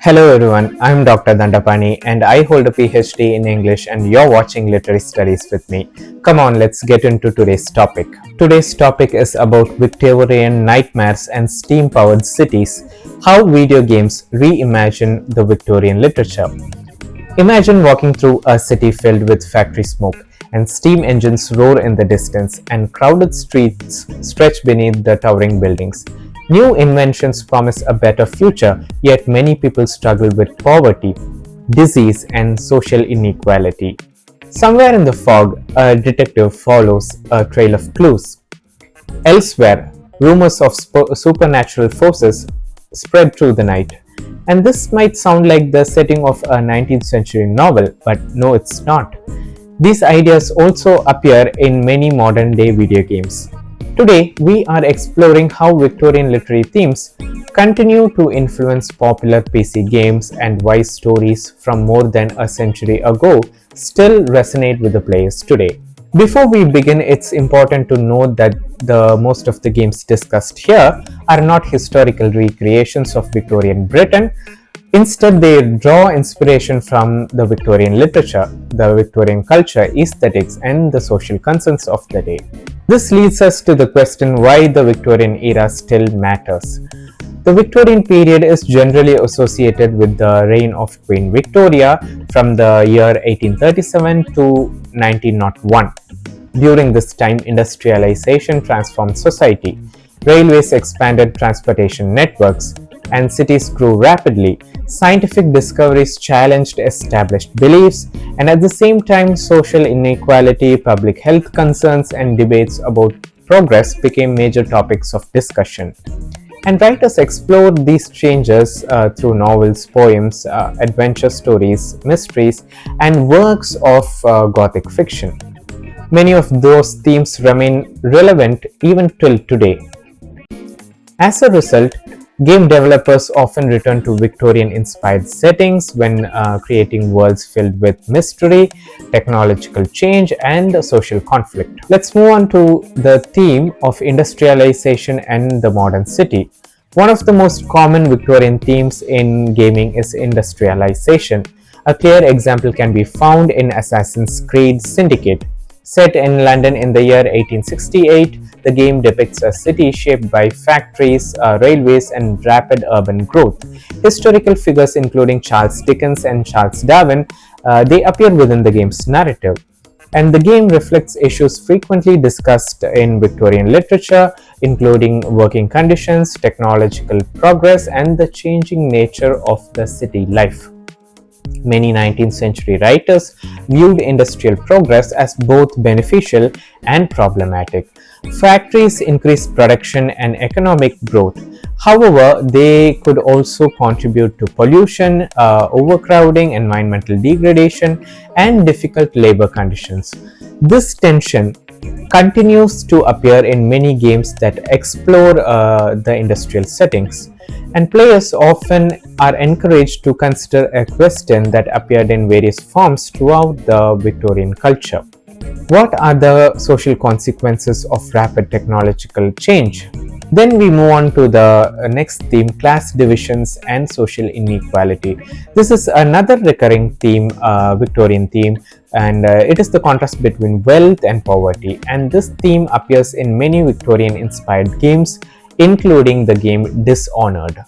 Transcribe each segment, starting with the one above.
Hello everyone, I'm Dr. Dandapani and I hold a PhD in English and you're watching Literary Studies with me. Come on, let's get into today's topic. Today's topic is about Victorian nightmares and steam-powered cities, how video games reimagine the Victorian literature. Imagine walking through a city filled with factory smoke and steam engines roar in the distance and crowded streets stretch beneath the towering buildings. New inventions promise a better future, yet many people struggle with poverty, disease, and social inequality. Somewhere in the fog, a detective follows a trail of clues. Elsewhere, rumors of supernatural forces spread through the night. And this might sound like the setting of a 19th century novel, but no, it's not. These ideas also appear in many modern day video games. Today, we are exploring how Victorian literary themes continue to influence popular PC games and why stories from more than a century ago still resonate with the players today. Before we begin, it's important to note that most of the games discussed here are not historical recreations of Victorian Britain. Instead, they draw inspiration from the Victorian literature, the Victorian culture, aesthetics, and the social concerns of the day. This leads us to the question why the Victorian era still matters. The Victorian period is generally associated with the reign of Queen Victoria from the year 1837 to 1901. During this time, industrialization transformed society. Railways expanded transportation networks, and cities grew rapidly. Scientific discoveries challenged established beliefs, and at the same time, social inequality, public health concerns, and debates about progress became major topics of discussion. And writers explored these changes through novels, poems, adventure stories, mysteries, and works of Gothic fiction. Many of those themes remain relevant even till today. As a result, game developers often return to Victorian-inspired settings when creating worlds filled with mystery, technological change, and social conflict. Let's move on to the theme of industrialization and the modern city. One of the most common Victorian themes in gaming is industrialization. A clear example can be found in Assassin's Creed Syndicate. Set in London in the year 1868, the game depicts a city shaped by factories, railways, and rapid urban growth. Historical figures including Charles Dickens and Charles Darwin, they appear within the game's narrative. And the game reflects issues frequently discussed in Victorian literature, including working conditions, technological progress, and the changing nature of the city life. Many 19th century writers viewed industrial progress as both beneficial and problematic. Factories increased production and economic growth. However, they could also contribute to pollution, overcrowding, environmental degradation, and difficult labor conditions. This tension continues to appear in many games that explore the industrial settings. And players often are encouraged to consider a question that appeared in various forms throughout the Victorian culture. What are the social consequences of rapid technological change? Then we move on to the next theme, class divisions and social inequality. This is another recurring theme, Victorian theme, and it is the contrast between wealth and poverty. And this theme appears in many Victorian-inspired games, including the game Dishonored.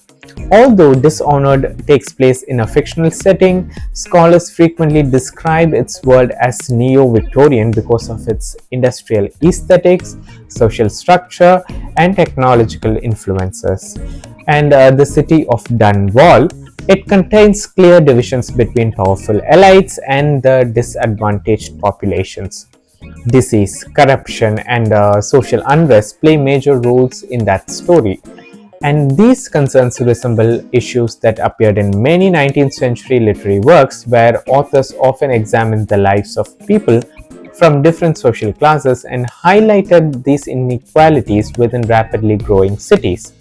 Although Dishonored takes place in a fictional setting, scholars frequently describe its world as neo-Victorian because of its industrial aesthetics, social structure, and technological influences. And the city of Dunwall, it contains clear divisions between powerful elites and the disadvantaged populations. Disease, corruption, and social unrest play major roles in that story. And these concerns resemble issues that appeared in many 19th century literary works where authors often examined the lives of people from different social classes and highlighted these inequalities within rapidly growing cities.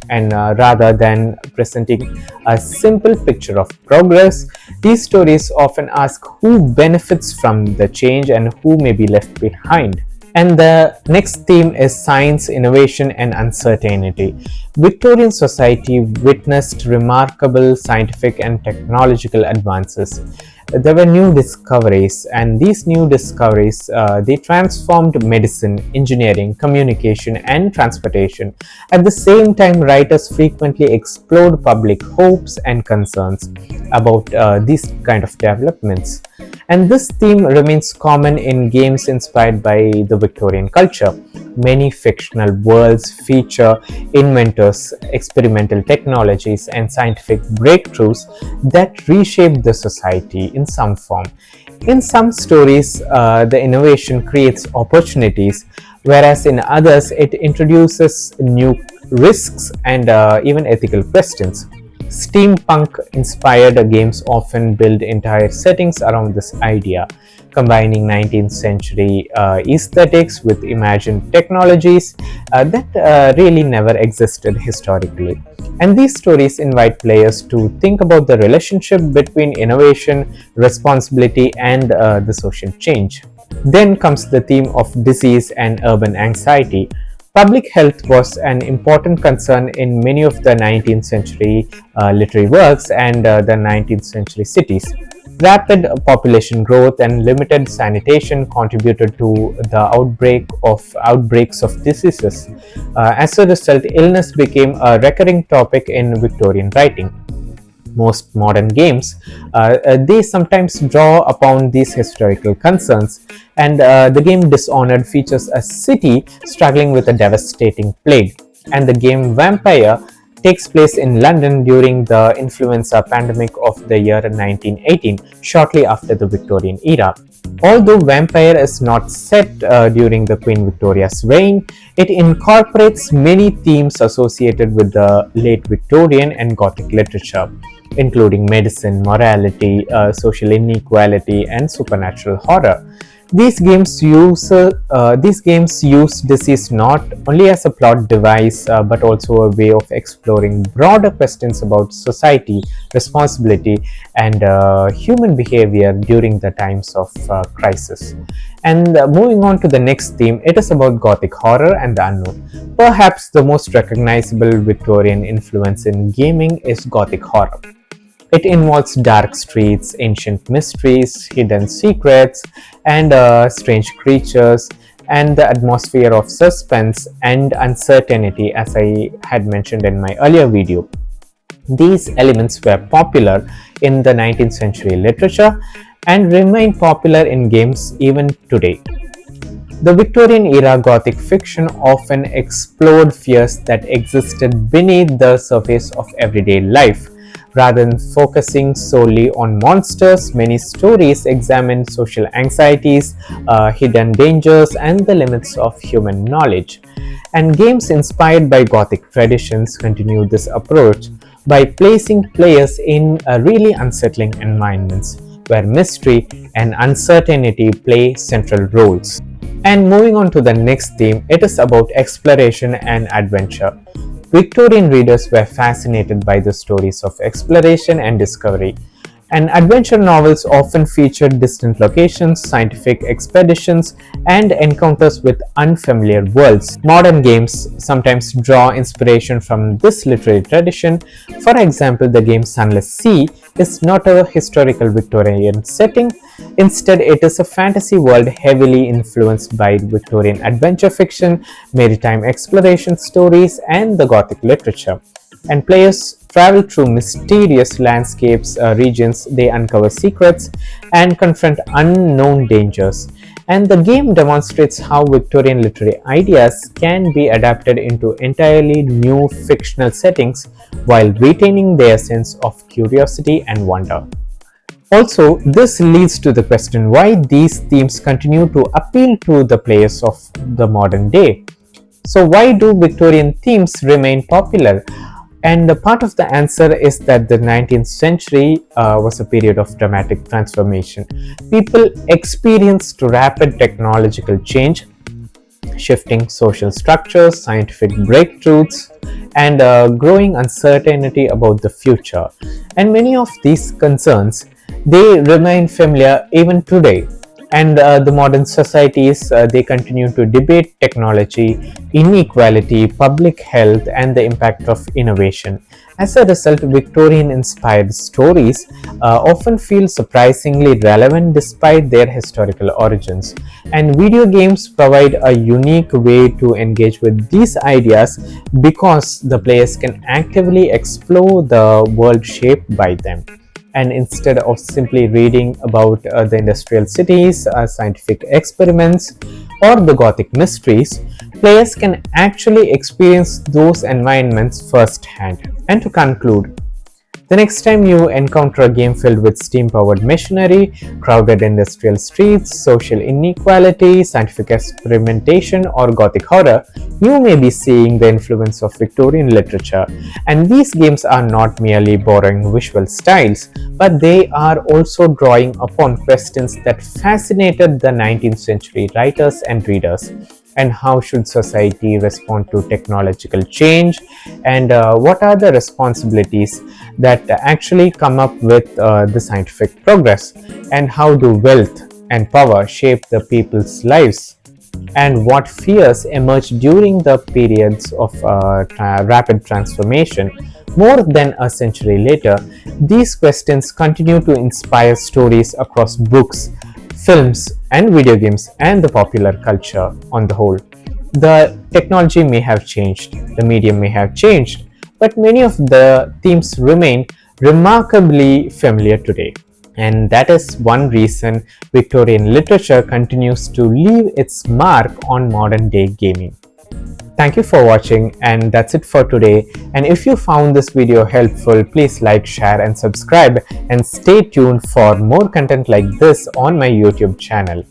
And rather than presenting a simple picture of progress, these stories often ask who benefits from the change and who may be left behind. And the next theme is science, innovation, and uncertainty. Victorian society witnessed remarkable scientific and technological advances. There were new discoveries, and these new discoveries they transformed medicine, engineering, communication, and transportation. At the same time, writers frequently explored public hopes and concerns about these kind of developments. And this theme remains common in games inspired by the Victorian culture. Many fictional worlds feature inventors, experimental technologies, and scientific breakthroughs that reshape the society in some form. In some stories, the innovation creates opportunities, whereas in others, it introduces new risks and even ethical questions. Steampunk inspired games often build entire settings around this idea, combining 19th century aesthetics with imagined technologies that really never existed historically. And these stories invite players to think about the relationship between innovation, responsibility, and the social change. Then comes the theme of disease and urban anxiety. Public health was an important concern in many of the 19th century literary works and the 19th century cities. Rapid population growth and limited sanitation contributed to the outbreaks of diseases. As a result, illness became a recurring topic in Victorian writing. Most modern games, they sometimes draw upon these historical concerns, and the game Dishonored features a city struggling with a devastating plague, and the game Vampire takes place in London during the influenza pandemic of the year 1918, shortly after the Victorian era. Although Vampire is not set during the Queen Victoria's reign, it incorporates many themes associated with the late Victorian and Gothic literature, including medicine, morality, social inequality, and supernatural horror. These games use disease not only as a plot device but also a way of exploring broader questions about society, responsibility, and human behavior during the times of crisis. And moving on to the next theme, it is about Gothic horror and the unknown. Perhaps the most recognizable Victorian influence in gaming is Gothic horror. It involves dark streets, ancient mysteries, hidden secrets, and strange creatures, and the atmosphere of suspense and uncertainty, as I had mentioned in my earlier video. These elements were popular in the 19th century literature and remain popular in games even today. The Victorian era Gothic fiction often explored fears that existed beneath the surface of everyday life. Rather than focusing solely on monsters, many stories examine social anxieties, hidden dangers, and the limits of human knowledge. And games inspired by Gothic traditions continue this approach by placing players in really unsettling environments where mystery and uncertainty play central roles. And moving on to the next theme, it is about exploration and adventure. Victorian readers were fascinated by the stories of exploration and discovery, and adventure novels often featured distant locations, scientific expeditions, and encounters with unfamiliar worlds. Modern games sometimes draw inspiration from this literary tradition. For example, the game Sunless Sea is not a historical Victorian setting. Instead, it is a fantasy world heavily influenced by Victorian adventure fiction, maritime exploration stories, and the Gothic literature. And players travel through mysterious landscapes, regions, they uncover secrets, and confront unknown dangers. And the game demonstrates how Victorian literary ideas can be adapted into entirely new fictional settings while retaining their sense of curiosity and wonder. Also, this leads to the question why these themes continue to appeal to the players of the modern day. So, why do Victorian themes remain popular? And the part of the answer is that the 19th century was a period of dramatic transformation. People experienced rapid technological change, shifting social structures, scientific breakthroughs, and growing uncertainty about the future. And many of these concerns, they remain familiar even today. And the modern societies, they continue to debate technology, inequality, public health, and the impact of innovation. As a result, Victorian inspired stories often feel surprisingly relevant despite their historical origins. And video games provide a unique way to engage with these ideas because the players can actively explore the world shaped by them. And instead of simply reading about the industrial cities, scientific experiments, or the Gothic mysteries, players can actually experience those environments firsthand. And to conclude, the next time you encounter a game filled with steam powered machinery, crowded industrial streets, social inequality, scientific experimentation, or Gothic horror, you may be seeing the influence of Victorian literature. And these games are not merely borrowing visual styles, but they are also drawing upon questions that fascinated the 19th century writers and readers. And how should society respond to technological change, and what are the responsibilities that actually come up with the scientific progress, and how do wealth and power shape the people's lives, and what fears emerge during the periods of rapid transformation. More than a century later, these questions continue to inspire stories across books, films, and video games, and the popular culture on the whole. The technology may have changed, the medium may have changed, but many of the themes remain remarkably familiar today. And that is one reason Victorian literature continues to leave its mark on modern day gaming. Thank you for watching, and that's it for today. And if you found this video helpful, please like, share, and subscribe, and stay tuned for more content like this on my YouTube channel.